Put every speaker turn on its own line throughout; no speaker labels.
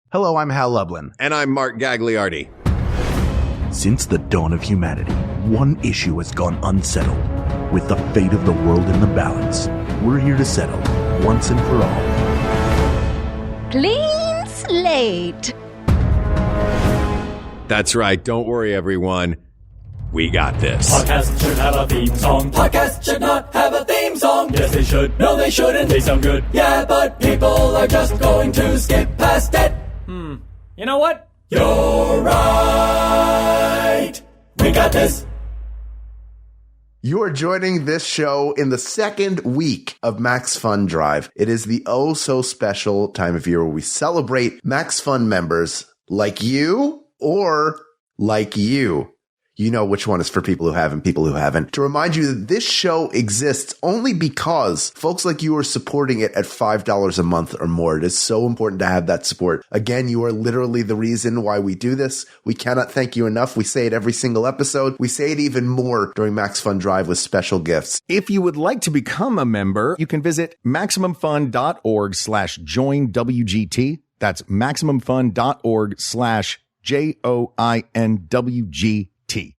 Hello, I'm Hal Lublin.
And I'm Mark Gagliardi.
Since the dawn of humanity, one issue has gone unsettled. With the fate of the world in the balance, we're here to settle, once and for all.
Clean slate.
That's right. Don't worry, everyone. We got this.
Podcast should have a theme song. Podcast should not have a theme song. Yes, they should. No, they shouldn't. They sound good. Yeah, but people are just going to skip past it. You know what? You're right. We got this.
You are joining this show in the second week of Max Fun Drive. It is the oh so special time of year where we celebrate Max Fun members like you or like you. You know which one is for people who have and people who haven't. To remind you that this show exists only because folks like you are supporting it at $5 a month or more. It is so important to have that support. Again, you are literally the reason why we do this. We cannot thank you enough. We say it every single episode. We say it even more during Max Fun Drive with special gifts.
If you would like to become a member, you can visit MaximumFun.org/joinWGT. That's MaximumFun.org/JOINWGT.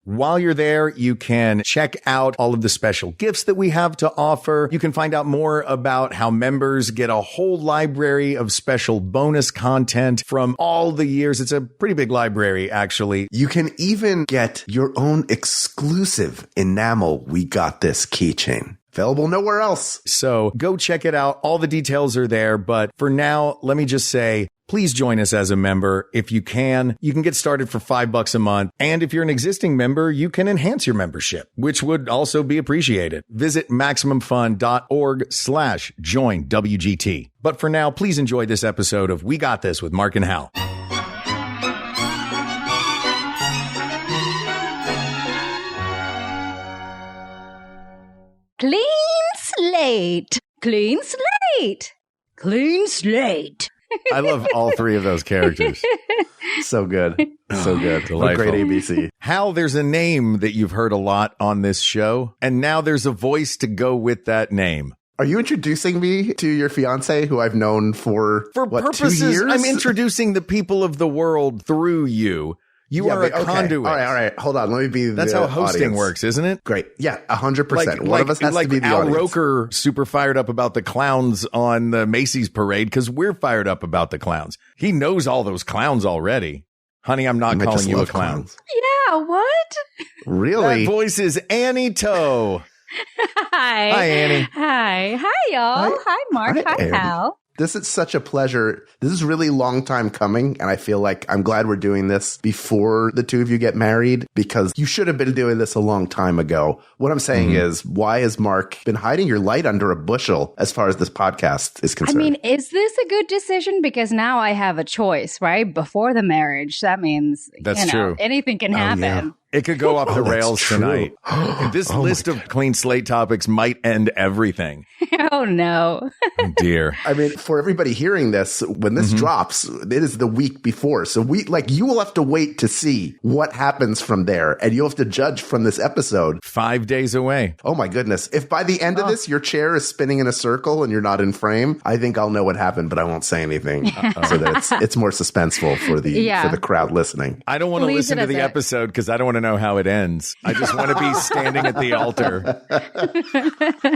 While you're there, you can check out all of the special gifts that we have to offer. You can find out more about how members get a whole library of special bonus content from all the years. It's a pretty big library, actually.
You can even get your own exclusive enamel We Got This keychain. Available nowhere else.
So go check it out. All the details are there. But for now, let me just say, please join us as a member. If you can get started for $5 a month. And if you're an existing member, you can enhance your membership, which would also be appreciated. Visit MaximumFun.org/joinWGT. But for now, please enjoy this episode of We Got This with Mark and Hal.
Clean slate. Clean slate. Clean slate.
I love all three of those characters.
So good. So good. What great ABC.
Hal, there's a name that you've heard a lot on this show, and now there's a voice to go with that name.
Are you introducing me to your fiance who I've known for
purposes,
2 years?
I'm introducing the people of the world through you. You are a conduit.
All right. Hold on. Let me be
That's how hosting
audience.
Works, isn't it?
Great. Yeah, 100%. One of us has to be the
Al
audience.
Roker super fired up about the clowns on the Macy's parade because we're fired up about the clowns. He knows all those clowns already. Honey, I'm not calling you a clown.
Yeah, what?
Really?
That voice is Annie Toe.
Hi.
Hi, Annie.
Hi, y'all. Hi, Mark. Hi,
Annie.
Hal.
This is such a pleasure. This is really long time coming, and I feel like I'm glad we're doing this before the two of you get married, because you should have been doing this a long time ago. What I'm saying is, why has Mark been hiding your light under a bushel as far as this podcast is concerned?
I mean, is this a good decision? Because now I have a choice, right? Before the marriage. That means,
That's true.
Anything can happen.
Yeah.
It could go off the rails
true.
tonight. This list of clean slate topics might end everything.
Oh, no.
Oh, dear.
I mean, for everybody hearing this, when this drops, it is the week before. So you will have to wait to see what happens from there. And you'll have to judge from this episode.
5 days away.
Oh my goodness. If by the end of this, your chair is spinning in a circle and you're not in frame, I think I'll know what happened, but I won't say anything so that it's more suspenseful for the crowd listening.
I don't want to listen to the episode because I don't want to know how it ends. I just want to be standing at the altar.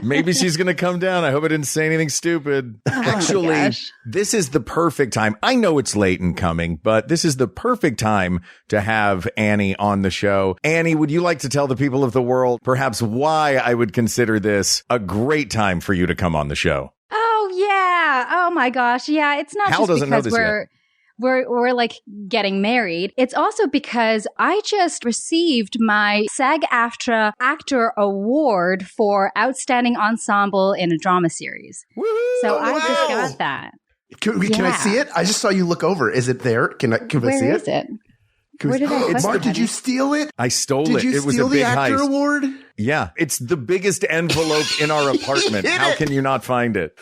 Maybe she's going to come down. I hope I didn't say anything stupid. Actually, this is the perfect time. I know it's late in coming, but this is the perfect time to have Annie on the show. Annie, would you like to tell the people of the world perhaps why I would consider this a great time for you to come on the show?
Oh, yeah. Oh, my gosh. Yeah, it's not
Hal
just
doesn't know
because
this
we're like getting married. It's also because I just received my SAG-AFTRA Actor Award for Outstanding Ensemble in a Drama Series.
Woo-hoo!
So I just got that.
Can I see it? I just saw you look over. Is it there? Can I see it?
Where is it? Where did I put
Mark,
it?
did you steal it?
I stole it.
Did you
It was
steal
a big
the actor
heist.
award?
Yeah, it's the biggest envelope in our apartment. How can you not find it?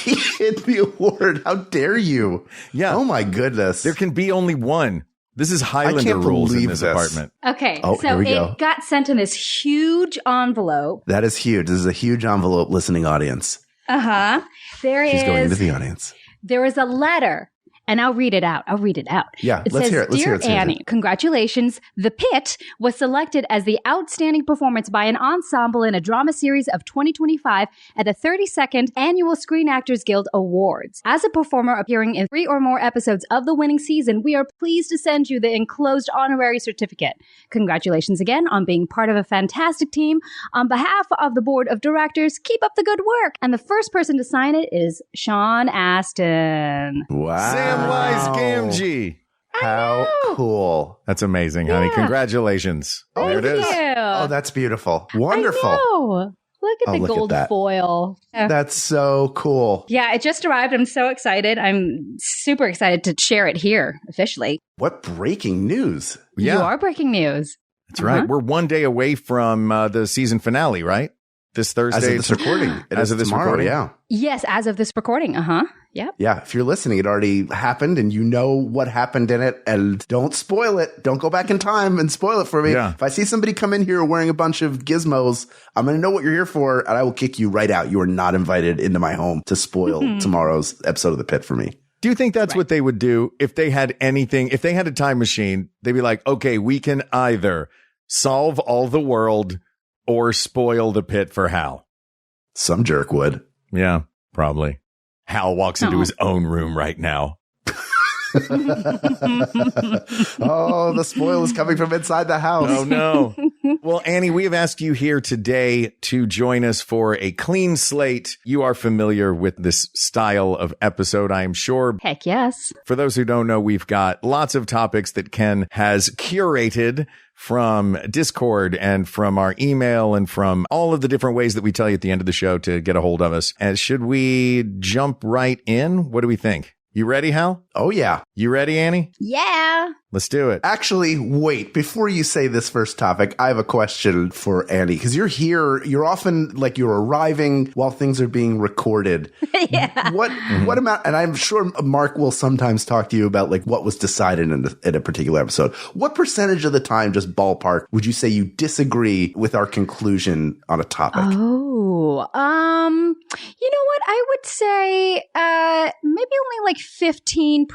He hid the award. How dare you?
Yeah.
Oh my goodness.
There can be only one. This is Highlander rules in this apartment.
Okay,
Oh,
so
here we go.
it got sent in this huge envelope.
That is huge. This is a huge envelope, listening audience.
There
She's
is.
going into the audience.
There is a letter. And I'll read it out.
Yeah,
It
let's
says,
hear it. Let's
Dear
hear it. Let's hear it.
Annie, congratulations. The Pit was selected as the outstanding performance by an ensemble in a drama series of 2025 at the 32nd Annual Screen Actors Guild Awards. As a performer appearing in 3 or more episodes of the winning season, we are pleased to send you the enclosed honorary certificate. Congratulations again on being part of a fantastic team. On behalf of the board of directors, keep up the good work. And the first person to sign it is Sean Astin.
Wow.
Samwise Gamgee.
How cool.
That's amazing, honey.
Yeah.
Congratulations. There it is.
Oh, that's beautiful. Wonderful.
I know. Look at the
look at
gold
that.
foil.
That's so cool.
Yeah, it just arrived. I'm so excited. I'm super excited to share it here officially.
What breaking news.
You are breaking news.
That's right. We're one day away from the season finale, right? This Thursday.
As of this recording.
As of this
tomorrow,
recording.
yeah.
Yes, as of this recording. Yep.
Yeah, if you're listening, it already happened and you know what happened in it, and don't spoil it. Don't go back in time and spoil it for me.
Yeah.
If I see somebody come in here wearing a bunch of gizmos, I'm going to know what you're here for, and I will kick you right out. You are not invited into my home to spoil tomorrow's episode of The Pit for me.
Do you think that's what they would do if they had anything? If they had a time machine, they'd be like, okay, we can either solve all the world or spoil the Pit for Hal.
Some jerk would.
Yeah, probably. Hal walks into his own room right now.
Oh, the spoil is coming from inside the house.
Oh, no. Well, Annie, we have asked you here today to join us for a clean slate. You are familiar with this style of episode, I am sure.
Heck yes.
For those who don't know, we've got lots of topics that Ken has curated from Discord and from our email and from all of the different ways that we tell you at the end of the show to get a hold of us. And should we jump right in? What do we think? You ready, Hal?
Oh, yeah.
You ready, Annie?
Yeah.
Let's do it.
Actually, wait, before you say this first topic, I have a question for Annie, because you're here, you're often like you're arriving while things are being recorded.
Yeah.
What amount, and I'm sure Mark will sometimes talk to you about like what was decided in a particular episode. What percentage of the time, just ballpark, would you say you disagree with our conclusion on a topic?
Oh, you know what? I would say maybe only like 15%.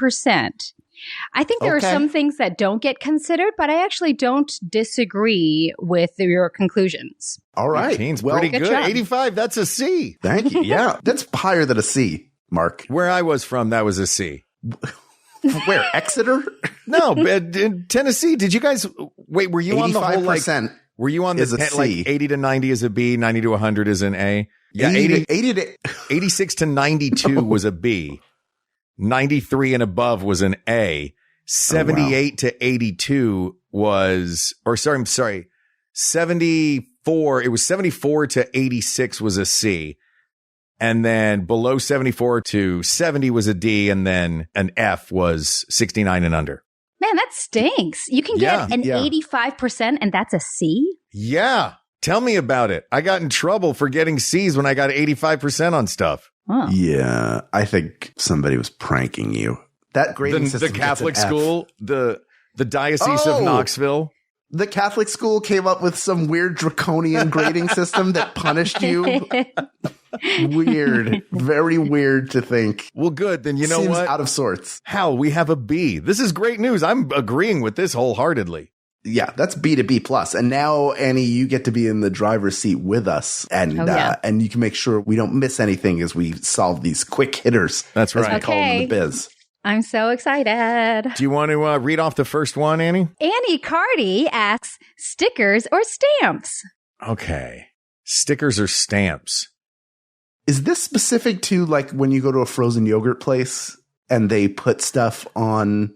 I think there are some things that don't get considered, but I actually don't disagree with your conclusions.
All right.
15's
Well,
pretty
good
good.
job.
85, that's a C.
thank you. Yeah, that's higher than a C, Mark.
Where I was from, that was a C.
Where? Exeter?
No, but in Tennessee, did you guys wait? Were you on the whole like?
85%
Were you on
is a
the
C.
like 80 to 90 is a B, 90 to 100 is an A? Yeah,
80 to
86 to 92 was a B. 93 and above was an A. 78 to 82 was, or sorry, I'm sorry, 74. It was 74 to 86 was a C. And then below 74 to 70 was a D. And then an F was 69 and under.
Man, that stinks. You can get an 85% and that's a C?
Yeah. Tell me about it. I got in trouble for getting C's when I got 85% on stuff.
Oh.
Yeah, I think somebody was pranking you. That grading
The
system
Catholic
gets an F.
school, the Diocese of Knoxville.
The Catholic school came up with some weird draconian grading system that punished you. Weird. Very weird to think.
Well, good. Then you know
Seems
what?
out of sorts.
Hal, we have a B. This is great news. I'm agreeing with this wholeheartedly.
Yeah, that's B to B plus. And now, Annie, you get to be in the driver's seat with us, and and you can make sure we don't miss anything as we solve these quick hitters.
That's
as we
right.
call them in the biz.
I'm so excited.
Do you want to read off the first one, Annie?
Annie Cardi asks, stickers or stamps?
Okay. Stickers or stamps?
Is this specific to like when you go to a frozen yogurt place and they put stuff on?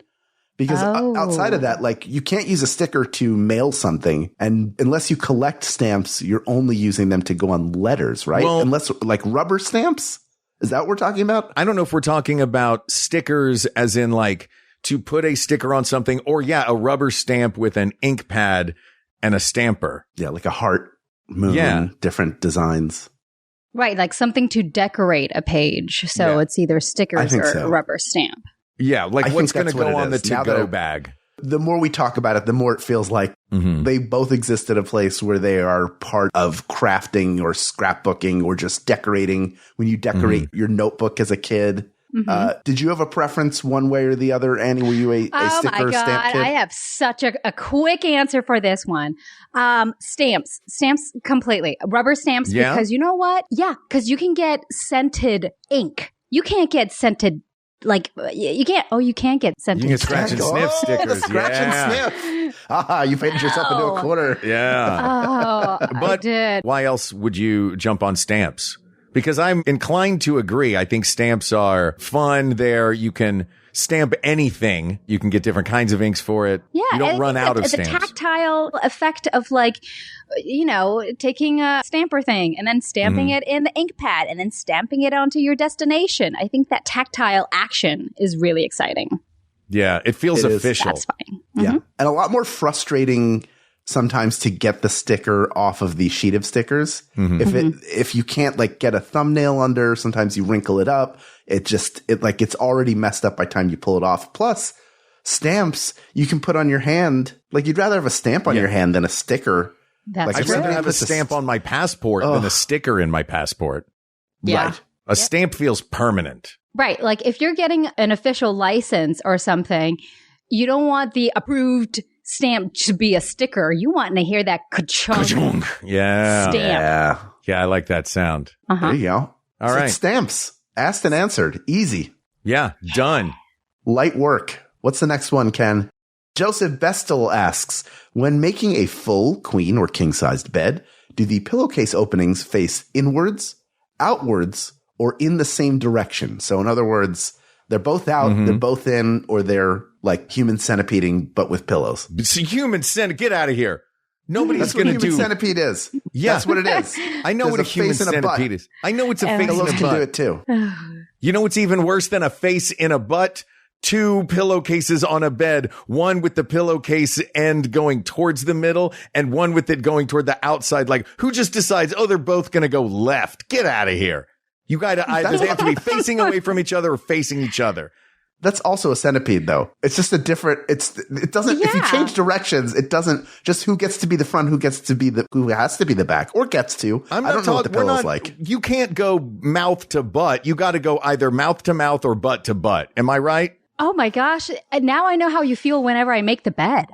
Because outside of that, like you can't use a sticker to mail something. And unless you collect stamps, you're only using them to go on letters, right?
Well,
unless like rubber stamps. Is that what we're talking about?
I don't know if we're talking about stickers as in like to put a sticker on something or a rubber stamp with an ink pad and a stamper.
Yeah, like a heart, moon, different designs.
Right, like something to decorate a page. So it's either stickers or a rubber stamp.
Yeah, like what's going to go on the to-go bag.
The more we talk about it, the more it feels like they both exist at a place where they are part of crafting or scrapbooking or just decorating. When you decorate your notebook as a kid, Did you have a preference one way or the other, Annie? Were you a sticker or stamp kid?
I have such a quick answer for this one. Stamps completely. Rubber stamps, because you know what? Yeah, because you can get scented ink. You can't get scented, like, you can't. Oh, you can get scented.
You can scratch and sniff stickers.
The scratch and sniff. You painted yourself into a corner.
Yeah.
Oh,
but
I did.
why else would you jump on stamps? Because I'm inclined to agree. I think stamps are fun. You can stamp anything. You can get different kinds of inks for it. Yeah. You don't run out of stamps.
The tactile effect of, like, taking a stamper thing and then stamping it in the ink pad and then stamping it onto your destination. I think that tactile action is really exciting.
Yeah. It feels official.
Satisfying.
Yeah. And a lot more frustrating sometimes to get the sticker off of the sheet of stickers. If you can't, like, get a thumbnail under, sometimes you wrinkle it up. It's already messed up by the time you pull it off. Plus, stamps you can put on your hand. Like, you'd rather have a stamp on your hand than a sticker.
I'd rather have a stamp on my passport than a sticker in my passport.
Yeah.
Right.
A stamp feels permanent.
Right. Like, if you're getting an official license or something, you don't want the approved stamp to be a sticker. You want to hear that ka-chung
Yeah.
stamp.
Yeah, I like that sound.
There you go.
All right.
Like stamps. Asked and answered. Easy.
Yeah, done.
Light work. What's the next one, Ken? Joseph Bestel asks, when making a full queen or king-sized bed, do the pillowcase openings face inwards, outwards, or in the same direction? So in other words, they're both out, they're both in, or they're like human centipeding, but with pillows.
It's a human centipede. Get out of here. Nobody's
going to do.
Human
centipede is.
Yeah.
That's what it is.
I know what a human centipede is. I know it's a face in a
Pillows
butt.
can do it too.
You know what's even worse than a face in a butt? 2 pillowcases on a bed, one with the pillowcase end going towards the middle and one with it going toward the outside. Like, who just decides, they're both going to go left? Get out of here. You got to either they have to be facing away from each other or facing each other.
That's also a centipede, though. It's just it doesn't, if you change directions, it doesn't, just who gets to be the front, who has to be the back, or gets to. I don't know what the pillow's like.
You can't go mouth to butt. You got to go either mouth to mouth or butt to butt. Am I right?
Oh my gosh. Now I know how you feel whenever I make the bed.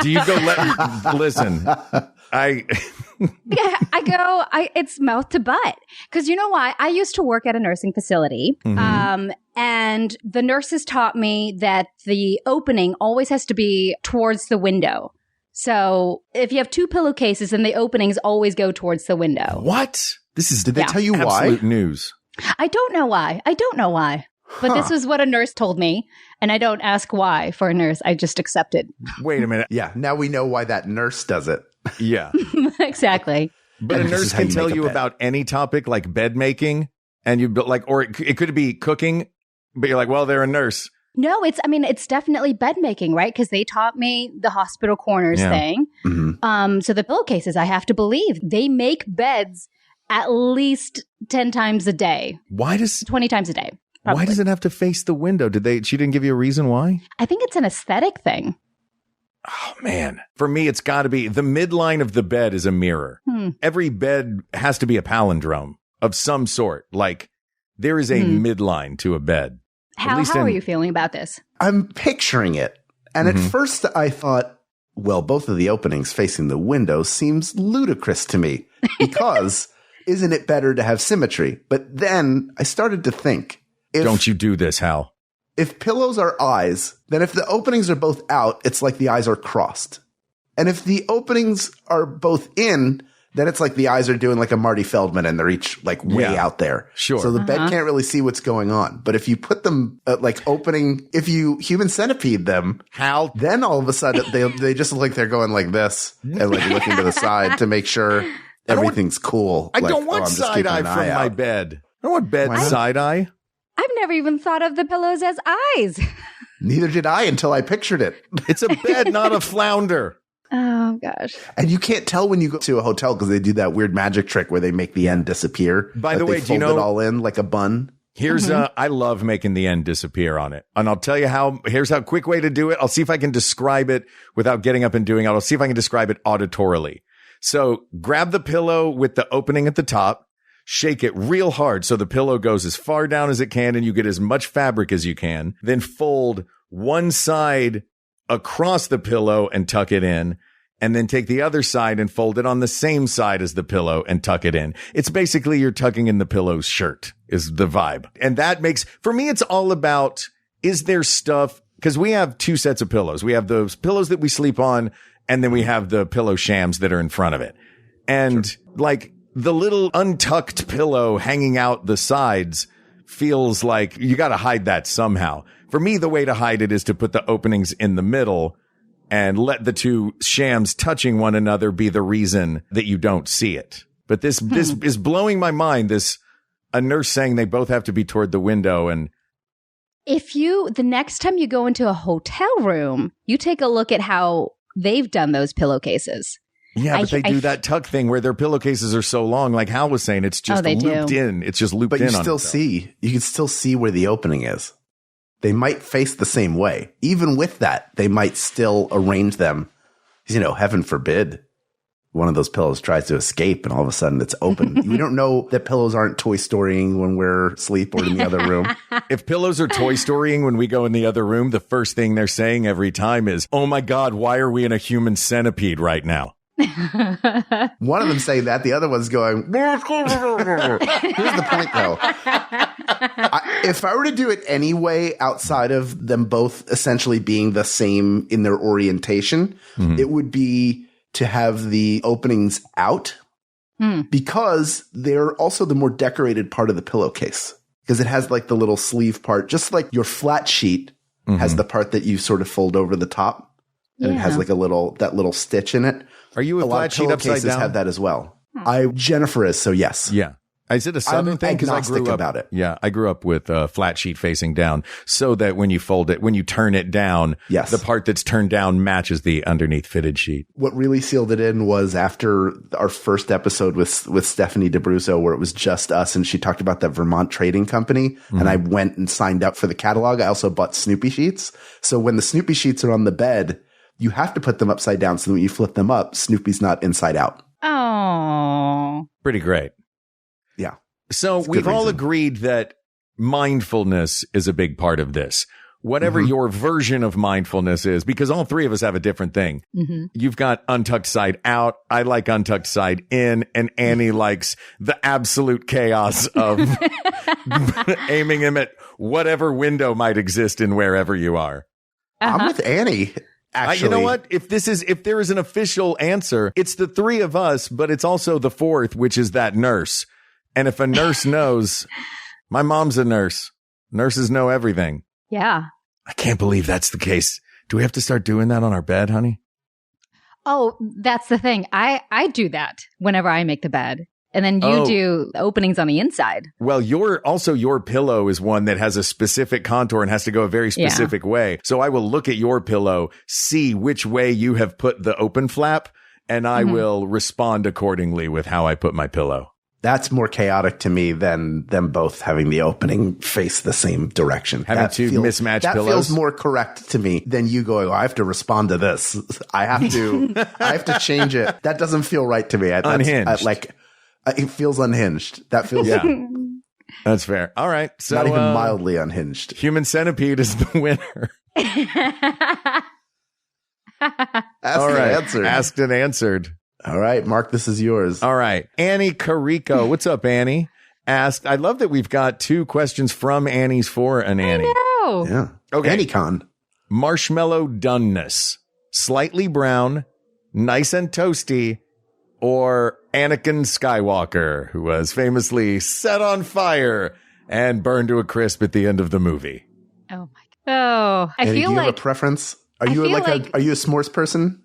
Do you go, listen,
it's mouth to butt. Because you know why? I used to work at a nursing facility. And the nurses taught me that the opening always has to be towards the window. So if you have 2 pillowcases, then the openings always go towards the window.
What?
Did they tell you why?
Absolute news.
I don't know why. But this was what a nurse told me. And I don't ask why for a nurse. I just accept it.
Wait a minute.
Yeah. Now we know why that nurse does it.
Yeah.
Exactly.
But a nurse can tell you about any topic like bed making and you like, or it could be cooking, but you're like, well, they're a nurse.
No, it's definitely bed making, right? Because they taught me the hospital corners thing. So the pillowcases, I have to believe they make beds at least 10 times a day. 20 times a day. Probably.
Why does it have to face the window? She didn't give you a reason why?
I think it's an aesthetic thing.
Oh, man. For me, it's got to be the midline of the bed is a mirror. Every bed has to be a palindrome of some sort. Like there is a midline to a bed.
How are you feeling about this?
I'm picturing it. And at first I thought, well, both of the openings facing the window seems ludicrous to me because isn't it better to have symmetry? But then I started to think,
don't you do this, Hal.
If pillows are eyes, then if the openings are both out, it's like the eyes are crossed. And if the openings are both in, then it's like the eyes are doing like a Marty Feldman and they're each like way out there.
Sure.
So the bed can't really see what's going on. But if you put them if you human centipede them,
Hal,
then all of a sudden they just look like they're going like this and like looking to the side to make sure everything's cool.
I don't want side eye from my bed. I don't want bed side eye.
I've never even thought of the pillows as eyes.
Neither did I until I pictured it.
It's a bed, not a flounder.
Oh, gosh.
And you can't tell when you go to a hotel because they do that weird magic trick where they make the end disappear.
By the way,
do you know it all in like a bun?
Here's I love making the end disappear on it. And I'll tell you here's how quick way to do it. I'll see if I can describe it without getting up and doing it. I'll see if I can describe it auditorily. So grab the pillow with the opening at the top. shake it real hard so the pillow goes as far down as it can and you get as much fabric as you can. Then fold one side across the pillow and tuck it in. And then take the other side and fold it on the same side as the pillow and tuck it in. It's basically you're tucking in the pillow's shirt is the vibe. And that makes, for me, it's all about, is there stuff? Because we have two sets of pillows. We have those pillows that we sleep on, and then we have the pillow shams that are in front of it. And like the little untucked pillow hanging out the sides feels like you got to hide that somehow. For me, the way to hide it is to put the openings in the middle and let the two shams touching one another be the reason that you don't see it. But this is blowing my mind. A nurse saying they both have to be toward the window. And
the next time you go into a hotel room, you take a look at how they've done those pillowcases.
Yeah, but they do that tuck thing where their pillowcases are so long. Like Hal was saying, it's just looped in. It's just looped in.
But you can still see where the opening is. They might face the same way. Even with that, they might still arrange them. Heaven forbid one of those pillows tries to escape and all of a sudden it's open. We don't know that pillows aren't Toy Storying when we're asleep or in the other room.
If pillows are Toy Storying when we go in the other room, the first thing they're saying every time is, oh my God, why are we in a human centipede right now?
One of them saying that, the other one's going, here's the point though. If I were to do it anyway, outside of them both essentially being the same in their orientation, it would be to have the openings out because they're also the more decorated part of the pillowcase because it has like the little sleeve part, just like your flat sheet has the part that you sort of fold over the top and it has like that little stitch in it.
Are you a flat sheet upside down?
Have that as well. Jennifer is, so yes.
Yeah. Is it a southern thing? Because I grew up
about it.
Yeah, I grew up with a flat sheet facing down, so that when you fold it, when you turn it down, the part that's turned down matches the underneath fitted sheet.
What really sealed it in was after our first episode with Stephanie DeBruso, where it was just us, and she talked about that Vermont Trading Company, and I went and signed up for the catalog. I also bought Snoopy sheets, so when the Snoopy sheets are on the bed, you have to put them upside down, so that when you flip them up, Snoopy's not inside out.
Oh,
pretty great.
Yeah.
So we've all agreed that mindfulness is a big part of this. Whatever your version of mindfulness is, because all three of us have a different thing. You've got untucked side out. I like untucked side in, and Annie likes the absolute chaos of aiming him at whatever window might exist in wherever you are.
I'm with Annie. Actually,
you know what? If there is an official answer, it's the three of us, but it's also the fourth, which is that nurse. And if a nurse knows, my mom's a nurse. Nurses know everything.
Yeah.
I can't believe that's the case. Do we have to start doing that on our bed, honey?
Oh, that's the thing. I do that whenever I make the bed. And then you do openings on the inside.
Well, your pillow is one that has a specific contour and has to go a very specific way. So I will look at your pillow, see which way you have put the open flap, and I will respond accordingly with how I put my pillow.
That's more chaotic to me than them both having the opening face the same direction.
Having two mismatched pillows?
That feels more correct to me than you going, I have to respond to this. I have to change it. That doesn't feel right to me.
Unhinged.
It feels unhinged. That feels
That's fair. All right. So
not even mildly unhinged.
Human Centipede is the winner. Asked and answered.
All right, Mark, this is yours.
All right. Annie Carico. What's up, Annie? Asked. I love that we've got two questions from Annie's for an Annie.
I know.
Yeah.
Okay.
AnnieCon.
Marshmallow doneness. Slightly brown, nice and toasty, or Anakin Skywalker, who was famously set on fire and burned to a crisp at the end of the movie.
Oh my God. Oh, I
Annie,
feel
do you
like
have a preference? Are you are you a s'mores person?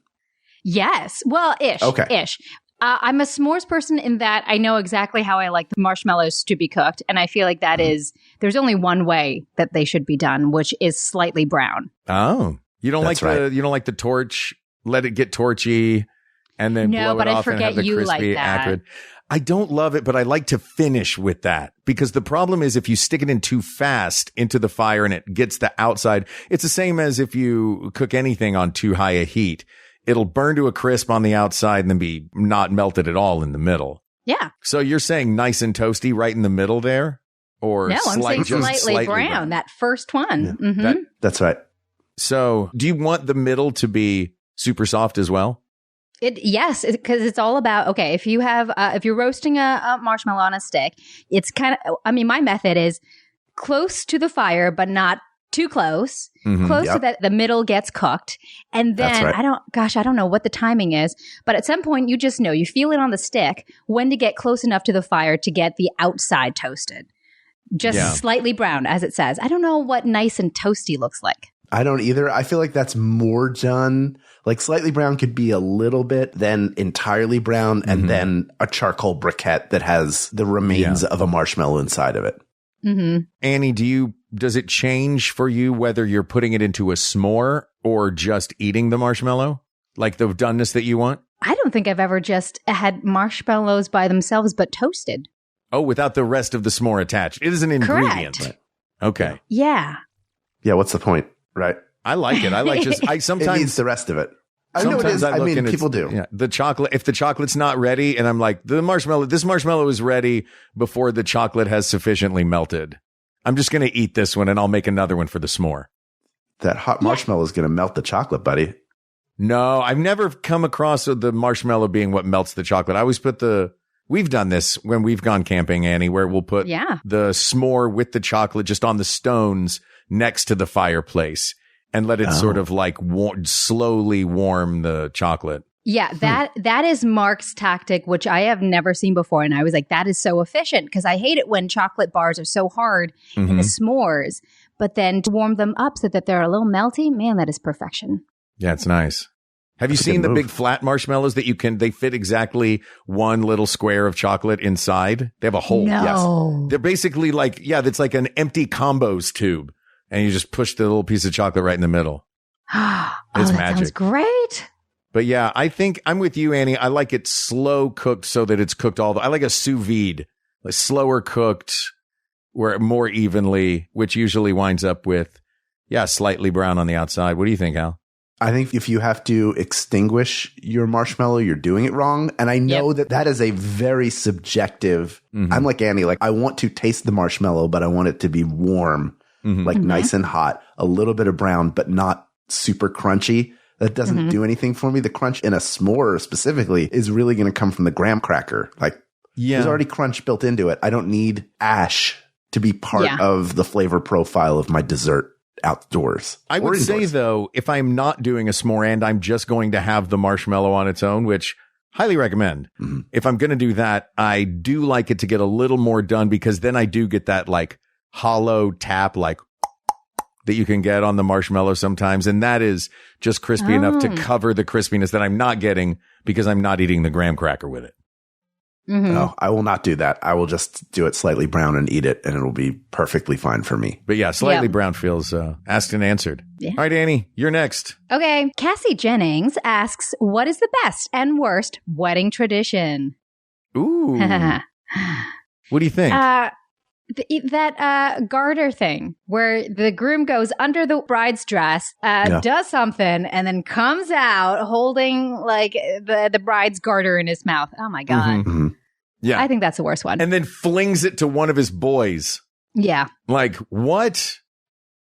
Yes. Well, ish.
Okay.
Ish. I'm a s'mores person in that I know exactly how I like the marshmallows to be cooked. And I feel like that is, there's only one way that they should be done, which is slightly brown.
Oh, you don't you don't like the torch, let it get torchy and then blow it off and have the crispy,
like
acrid. I don't love it, but I like to finish with that because the problem is if you stick it in too fast into the fire and it gets the outside, it's the same as if you cook anything on too high a heat. It'll burn to a crisp on the outside and then be not melted at all in the middle.
Yeah.
So you're saying nice and toasty right in the middle there? Or
No, I'm saying
just
slightly brown, that first one.
Yeah.
Mm-hmm.
That's right.
So do you want the middle to be super soft as well?
Yes, because it's all about, okay, if you have, if you're roasting a marshmallow on a stick, it's kind of, I mean, my method is close to the fire, but not too close, so that the middle gets cooked. And then
right.
I don't know what the timing is, but at some point you just know, you feel it on the stick when to get close enough to the fire to get the outside toasted. Just slightly brown, as it says. I don't know what nice and toasty looks like.
I don't either. I feel like that's more done. Like slightly brown could be a little bit, then entirely brown, and then a charcoal briquette that has the remains of a marshmallow inside of it.
Mm-hmm.
Annie, does it change for you whether you're putting it into a s'more or just eating the marshmallow? Like the doneness that you want?
I don't think I've ever just had marshmallows by themselves, but toasted.
Oh, without the rest of the s'more attached. It is an ingredient.
Correct.
Okay.
Yeah.
Yeah, what's the point? Right.
I like it. I like just, I
It
sometimes.
needs the rest of it. I know it is. I mean, people do.
Yeah, the chocolate, if the chocolate's not ready, and I'm like, this marshmallow is ready before the chocolate has sufficiently melted. I'm just going to eat this one and I'll make another one for the s'more.
That hot marshmallow is going to melt the chocolate, buddy.
No, I've never come across the marshmallow being what melts the chocolate. I always put we've done this when we've gone camping, Annie, where we'll put the s'more with the chocolate just on the stones next to the fireplace and let it sort of like slowly warm the chocolate.
Yeah, that is Mark's tactic, which I have never seen before. And I was like, that is so efficient, because I hate it when chocolate bars are so hard in the s'mores. But then to warm them up so that they're a little melty, man, that is perfection.
Yeah, it's nice. Have you seen the big flat marshmallows that they fit exactly one little square of chocolate inside? They have a hole.
No.
Yes. They're basically like, that's like an empty combos tube. And you just push the little piece of chocolate right in the middle. It's
that
magic.
Sounds great.
But yeah, I think I'm with you, Annie. I like it slow cooked so that it's cooked I like a sous vide, like slower cooked, where more evenly, which usually winds up with, slightly brown on the outside. What do you think, Hal?
I think if you have to extinguish your marshmallow, you're doing it wrong. And I know that is a very subjective. I'm like Annie, like I want to taste the marshmallow, but I want it to be warm, like nice and hot, a little bit of brown, but not super crunchy. That doesn't do anything for me. The crunch in a s'more specifically is really going to come from the graham cracker. Like there's already crunch built into it. I don't need ash to be part of the flavor profile of my dessert outdoors.
I would say though, if I'm not doing a s'more and I'm just going to have the marshmallow on its own, which highly recommend. If I'm going to do that, I do like it to get a little more done, because then I do get that like hollow tap, like that you can get on the marshmallow sometimes. And that is just crispy enough to cover the crispiness that I'm not getting because I'm not eating the graham cracker with it.
No, I will not do that. I will just do it slightly brown and eat it, and it'll be perfectly fine for me.
But yeah, slightly brown feels asked and answered. Yeah. All right, Annie, you're next.
Okay. Cassie Jennings asks, what is the best and worst wedding tradition?
Ooh. What do you think?
That garter thing where the groom goes under the bride's dress, does something, and then comes out holding like the bride's garter in his mouth. Oh my God.
Yeah.
I think that's the worst one.
And then flings it to one of his boys.
Yeah.
Like, what?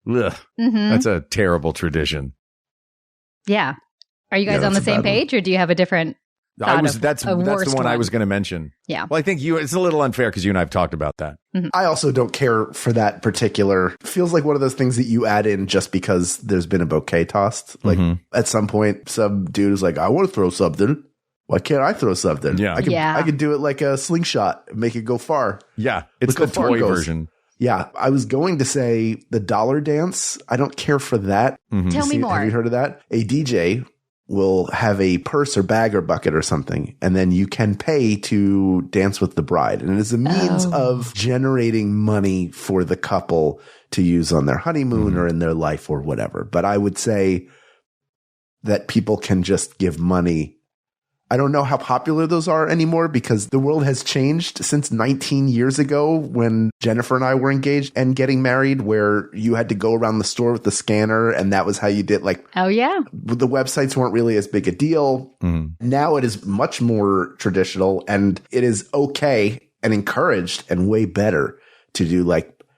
Ugh. That's a terrible tradition.
Yeah. Are you guys on the same page, or do you have a different
that's the one I was going to mention. Yeah. Well, I think it's a little unfair because you and I have talked about that.
I also don't care for that particular. Feels like one of those things that you add in just because there's been a bouquet tossed. Like at some point, some dude is like, I want to throw something. Why can't I throw something?
Yeah.
I can do it like a slingshot, make it go far.
Yeah. It's the toy version.
Yeah. I was going to say the dollar dance. I don't care for that.
Tell me more.
Have you heard of that? A DJ will have a purse or bag or bucket or something, and then you can pay to dance with the bride. And it is a means of generating money for the couple to use on their honeymoon or in their life or whatever. But I would say that people can just give money I don't know how popular those are anymore because the world has changed since 19 years ago when Jennifer and I were engaged and getting married, where you had to go around the store with the scanner and that was how you did
Oh, yeah.
The websites weren't really as big a deal. Now it is much more traditional and it is okay and encouraged and way better to do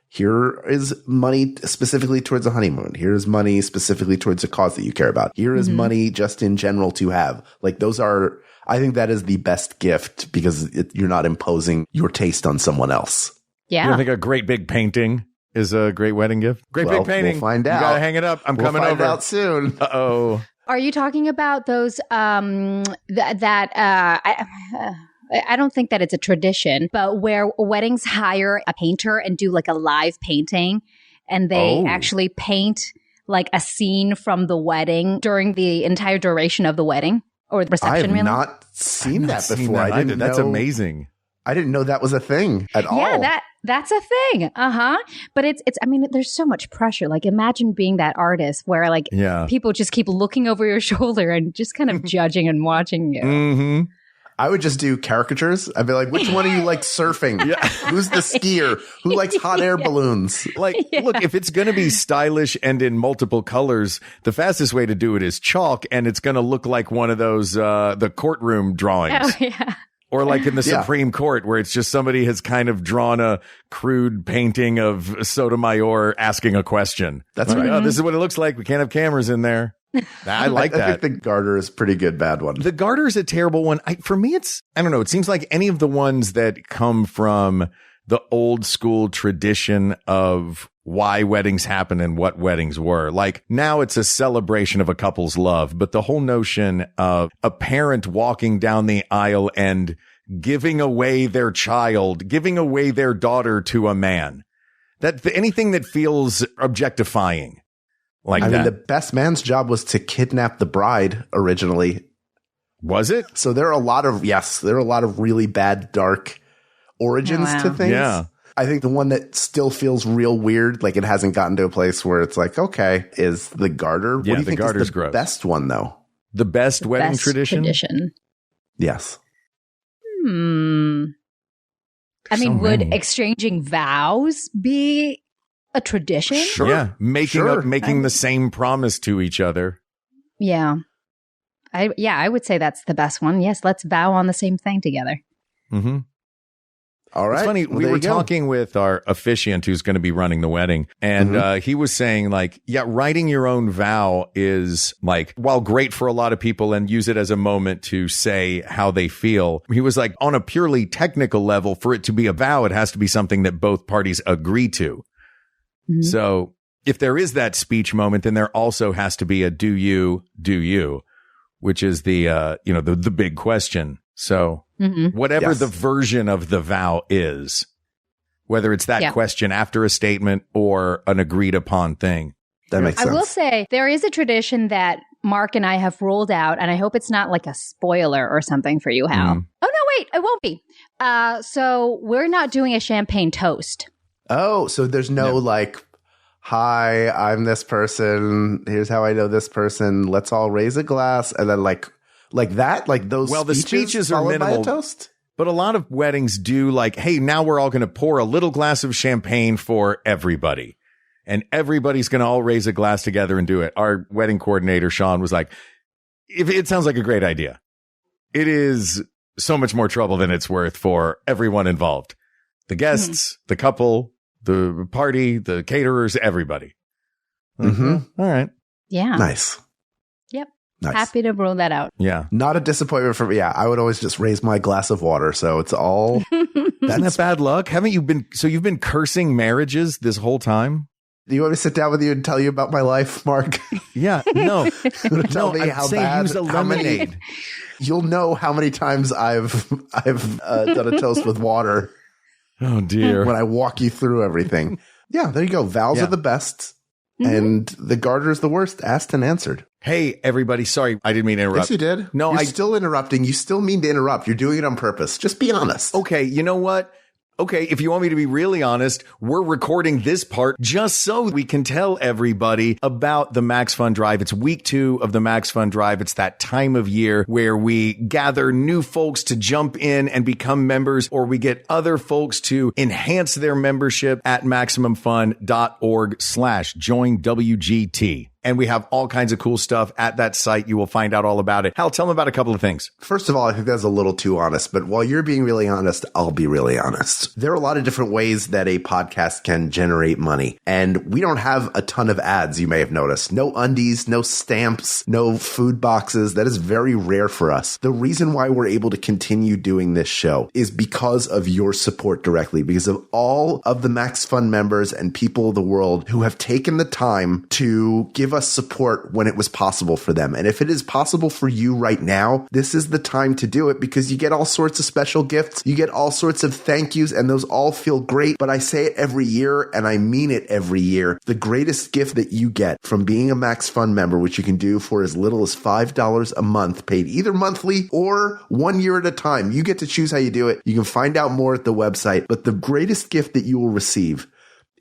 here is money specifically towards a honeymoon. Here's money specifically towards a cause that you care about. Here is money just in general to have. I think that is the best gift because you're not imposing your taste on someone else.
Yeah.
You don't think a great big painting is a great wedding gift? Big painting.
We'll find out.
You gotta hang it up. I'm coming over.
We'll find out soon.
Uh-oh.
Are you talking about those I don't think that it's a tradition, but where weddings hire a painter and do a live painting and they actually paint a scene from the wedding during the entire duration of the wedding or the reception?
I have not seen that before.
That's amazing.
I didn't know that was a thing at all.
Yeah, that's a thing. But it's there's so much pressure. Imagine being that artist where people just keep looking over your shoulder and just kind of judging and watching you.
Mm-hmm.
I would just do caricatures. I'd be like, which one of you likes surfing? Yeah. Who's the skier? Who likes hot air balloons?
Look, if it's going to be stylish and in multiple colors, the fastest way to do it is chalk, and it's going to look like one of those, the courtroom drawings.
Oh, yeah.
Or like in the Supreme Court, where it's just somebody has kind of drawn a crude painting of Sotomayor asking a question.
That's right.
Oh, this is what it looks like. We can't have cameras in there. I like that.
I think the garter is a pretty good bad one.
The garter is a terrible one. For me, I don't know. It seems like any of the ones that come from the old school tradition of why weddings happen and what weddings were. Now it's a celebration of a couple's love, but the whole notion of a parent walking down the aisle and giving away their child, giving away their daughter to a man, anything that feels objectifying. I mean,
the best man's job was to kidnap the bride originally.
Was it?
So there are a lot of really bad, dark origins to things.
Yeah.
I think the one that still feels real weird, it hasn't gotten to a place where it's okay, is the garter. What do you think is the best one, though?
The best wedding tradition?
Yes.
Would exchanging vows be a tradition?
Sure.
Yeah. Making the same promise to each other.
Yeah. I would say that's the best one. Yes, let's vow on the same thing together.
Mm-hmm.
All right.
It's funny. We were talking with our officiant who's going to be running the wedding, and he was saying writing your own vow is while great for a lot of people and use it as a moment to say how they feel. He was on a purely technical level, for it to be a vow, it has to be something that both parties agree to. Mm-hmm. So if there is that speech moment, then there also has to be a do you, which is the big question. So whatever the version of the vow is, whether it's that question after a statement or an agreed upon thing.
That makes sense.
I will say there is a tradition that Mark and I have rolled out, and I hope it's not a spoiler or something for you, Hal. Oh, no, wait, it won't be. So we're not doing a champagne toast.
Oh, so there's no hi, I'm this person. Here's how I know this person. Let's all raise a glass. And then those
the speeches are minimal.
By a toast?
But a lot of weddings do hey, now we're all going to pour a little glass of champagne for everybody. And everybody's going to all raise a glass together and do it. Our wedding coordinator, Sean, was it sounds like a great idea. It is so much more trouble than it's worth for everyone involved. The guests, the couple, the party, the caterers, everybody.
Mm-hmm.
All right.
Yeah.
Nice.
Yep.
Nice.
Happy to roll that out.
Yeah.
Not a disappointment for me. Yeah. I would always just raise my glass of water. So it's all.
Isn't that bad luck? You've been cursing marriages this whole time?
Do you want me to sit down with you and tell you about my life, Mark?
Yeah. No.
Tell me how bad.
Use a lemonade.
You'll know how many times I've done a toast with water.
Oh, dear.
When I walk you through everything. Yeah, there you go. Vows are the best, and the garter is the worst. Asked and answered.
Hey, everybody. Sorry, I didn't mean to interrupt.
Yes, you did. No, you're still interrupting. You still mean to interrupt. You're doing it on purpose. Just be honest.
Okay, you know what? Okay, if you want me to be really honest, we're recording this part just so we can tell everybody about the Max Fun Drive. It's week 2 of the Max Fun Drive. It's that time of year where we gather new folks to jump in and become members, or we get other folks to enhance their membership at MaximumFun.org/joinWGT. And we have all kinds of cool stuff at that site. You will find out all about it. Hal, tell them about a couple of things.
First of all, I think that's a little too honest, but while you're being really honest, I'll be really honest. There are a lot of different ways that a podcast can generate money, and we don't have a ton of ads, you may have noticed. No undies, no stamps, no food boxes. That is very rare for us. The reason why we're able to continue doing this show is because of your support directly, because of all of the Max Fun members and people of the world who have taken the time to give us support when it was possible for them. And if it is possible for you right now, this is the time to do it, because you get all sorts of special gifts. You get all sorts of thank yous, and those all feel great. But I say it every year, and I mean it every year. The greatest gift that you get from being a Max Fun member, which you can do for as little as $5 a month, paid either monthly or 1 year at a time. You get to choose how you do it. You can find out more at the website. But the greatest gift that you will receive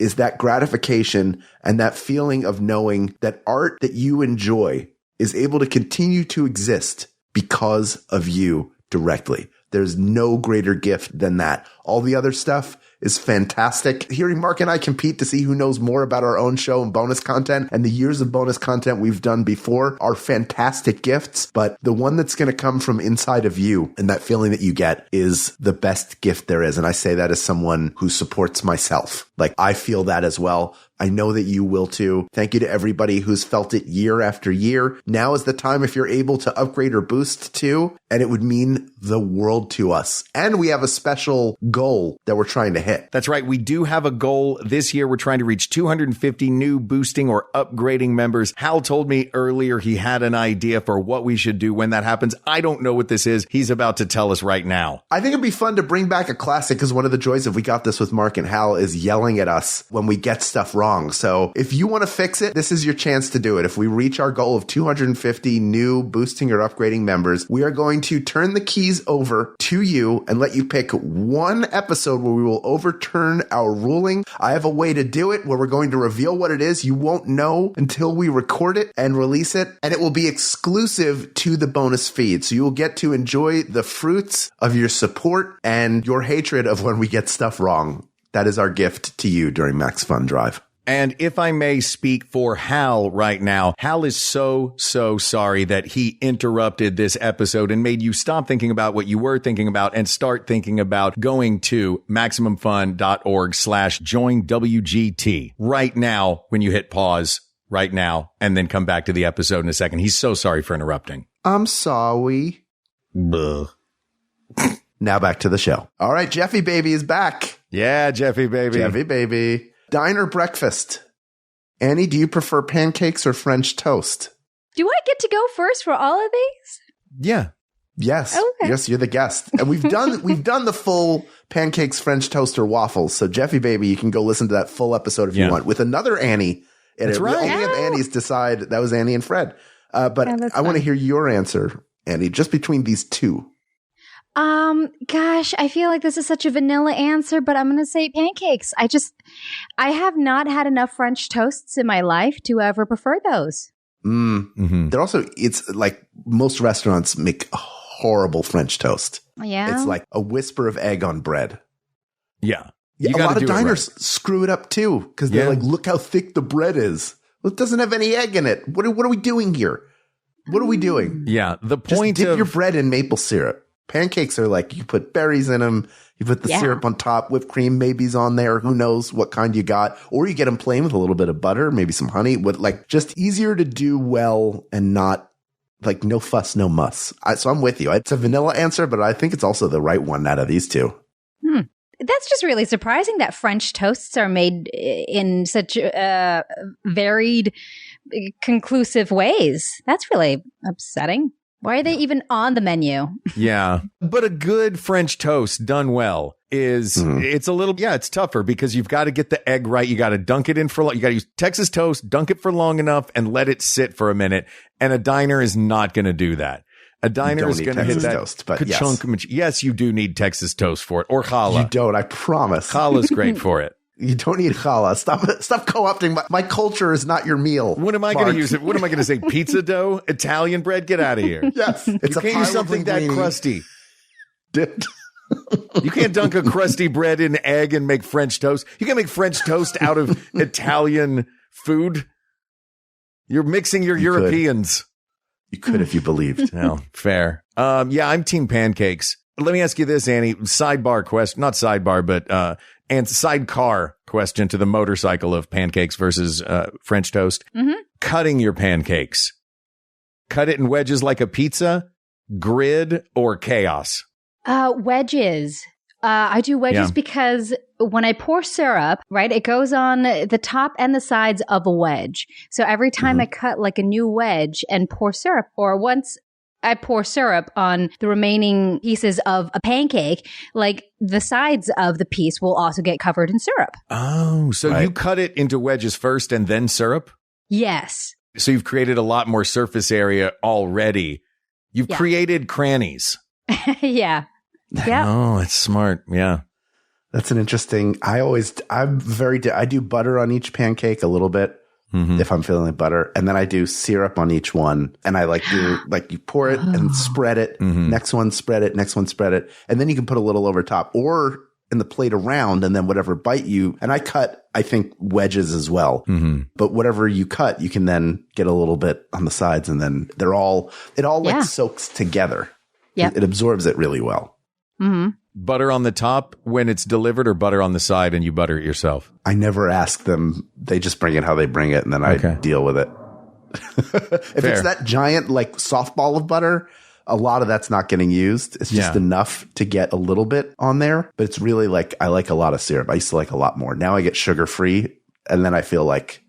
is that gratification and that feeling of knowing that art that you enjoy is able to continue to exist because of you directly. There's no greater gift than that. All the other stuff is fantastic. Hearing Mark and I compete to see who knows more about our own show and bonus content, and the years of bonus content we've done before are fantastic gifts. But the one that's going to come from inside of you and that feeling that you get is the best gift there is. And I say that as someone who supports myself. Like, I feel that as well. I know that you will too. Thank you to everybody who's felt it year after year. Now is the time if you're able to upgrade or boost too, and it would mean the world to us. And we have a special goal that we're trying to hit.
That's right. We do have a goal this year. We're trying to reach 250 new boosting or upgrading members. Hal told me earlier he had an idea for what we should do when that happens. I don't know what this is. He's about to tell us right now.
I think it'd be fun to bring back a classic, because one of the joys of We Got This with Mark and Hal is yelling at us when we get stuff wrong. So if you want to fix it, this is your chance to do it. If we reach our goal of 250 new boosting or upgrading members, we are going to turn the keys over to you and let you pick one episode where we will overturn our ruling. I have a way to do it where we're going to reveal what it is. You won't know until we record it and release it, and it will be exclusive to the bonus feed. So you will get to enjoy the fruits of your support and your hatred of when we get stuff wrong. That is our gift to you during Max Fun Drive.
And if I may speak for Hal right now, Hal is so sorry that he interrupted this episode and made you stop thinking about what you were thinking about and start thinking about going to MaximumFun.org/joinWGT right now when you hit pause right now and then come back to the episode in a second. He's so sorry for interrupting.
I'm sorry.
Buh.
Now back to the show. All right, Jeffy Baby is back.
Yeah, Jeffy Baby.
Jeffy Baby. Diner breakfast. Annie, do you prefer pancakes or French toast?
Do I get to go first for all of these?
Yeah.
Yes.
Okay.
Yes, you're the guest. And we've done the full pancakes, French toast, or waffles. So Jeffy Baby, you can go listen to that full episode if you want with another Annie. And
That's right.
We only have Annie's decide. That was Annie and Fred. But
Yeah,
I want to hear your answer, Annie, just between these two.
Gosh, I feel like this is such a vanilla answer, but I'm going to say pancakes. I have not had enough French toasts in my life to ever prefer those.
Mm-hmm.
They're also, it's like most restaurants make horrible French toast.
Yeah.
It's like a whisper of egg on bread.
Yeah.
A lot of diners screw it up too, because they're like, look how thick the bread is. Well, it doesn't have any egg in it. What are we doing here? What are we doing?
Yeah. The point
Just dip your bread in maple syrup. Pancakes are like, you put berries in them, you put the syrup on top, whipped cream maybe's on there, who knows what kind you got, or you get them plain with a little bit of butter, maybe some honey, just easier to do well and not like no fuss, no muss. So I'm with you. It's a vanilla answer, but I think it's also the right one out of these two.
That's just really surprising that French toasts are made in such varied, conclusive ways. That's really upsetting. Why are they even on the menu?
Yeah. But a good French toast done well is, it's a little, it's tougher because you've got to get the egg right. You got to dunk it in you got to use Texas toast, dunk it for long enough and let it sit for a minute. And a diner is not going to do that. A diner is going to hit that
toast, but
ka-chunk. Yes, you do need Texas toast for it, or challah.
You don't, I promise.
Challah's great for it.
You don't need challah. Stop co-opting. My culture is not your meal.
What am I going to use it? What am I going to say? Pizza dough? Italian bread? Get out of here.
Yes. It's
you can't use something that crusty. You can't dunk a crusty bread in egg and make French toast. You can make French toast out of Italian food. You're mixing your Europeans.
You could if you believed.
No, fair. Yeah, I'm team pancakes. Let me ask you this, Annie. Sidebar question, not sidebar, but and sidecar question to the motorcycle of pancakes versus French toast.
Mm-hmm.
Cutting your pancakes. Cut it in wedges like a pizza, grid, or chaos?
Wedges. I do wedges because when I pour syrup, right, it goes on the top and the sides of a wedge. So every time I cut like a new wedge and pour syrup, or once I pour syrup on the remaining pieces of a pancake, like the sides of the piece will also get covered in syrup.
Oh, so you cut it into wedges first and then syrup?
Yes.
So you've created a lot more surface area already. You've created crannies.
Yeah. Yeah.
Oh, that's smart. Yeah.
That's an interesting. I do butter on each pancake a little bit if I'm feeling like butter. And then I do syrup on each one. And I you pour it and spread it. Next one, spread it. Next one, spread it. And then you can put a little over top or in the plate around and then whatever bite you. And I cut, I think, wedges as well. But whatever you cut, you can then get a little bit on the sides and then it all like soaks together.
Yeah.
It absorbs it really well.
Butter on the top when it's delivered or butter on the side and you butter it yourself?
I never ask them. They just bring it how they bring it and then I deal with it. If it's that giant like softball of butter, a lot of that's not getting used. It's just enough to get a little bit on there. But it's really like I like a lot of syrup. I used to like a lot more. Now I get sugar free and then I feel like